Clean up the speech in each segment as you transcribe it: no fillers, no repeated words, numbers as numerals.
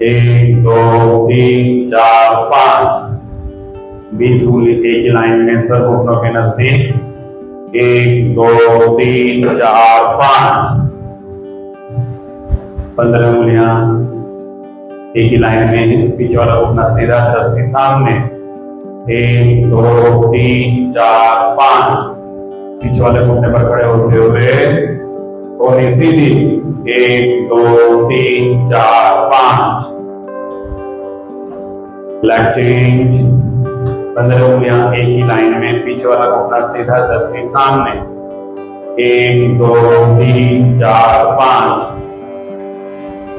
एक दो तीन चार पांच। 20 उंगली एक ही लाइन में सर घुटनों के नजदीक। एक दो तीन चार पांच। 15 उंगलियां एक ही लाइन में, पीछे वाला घुटना सीधा, दृष्टि सामने। एक दो तीन चार पांच। पीछे वाले घुटने पर खड़े होते हुए कोहनी सीधी। एक दो तीन चार पांच। Leg change. 15 उंगलियां एक ही लाइन में, पीछे वाला घुटना सीधा, दृष्टि सामने। एक दो तीन चार पांच।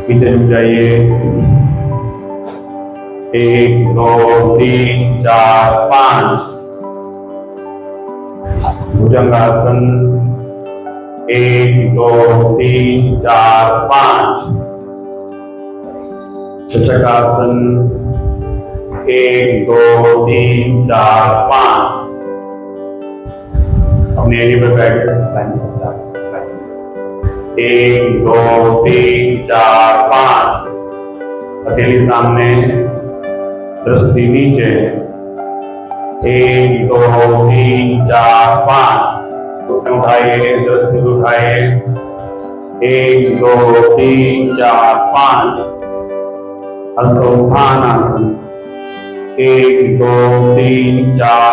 पीछे झुक जाइए। एक दो तीन चार पांच। भुजंगासन। एक दो तीन चार पांच। शशकासन। एक दो तीन चार पांच। अपनी एडी पर बैठे इस लाइन में सबसे आगे, इस लाइन में। एक दो तीन चार पांच। हथेली सामने, दृष्टि नीचे। एक दो तीन चार पांच। घुटने उठाइए, दृष्टि उठाइए। एक दो तीन चार पांच। हस्तोत्थान आसन। एक दो तीन चार।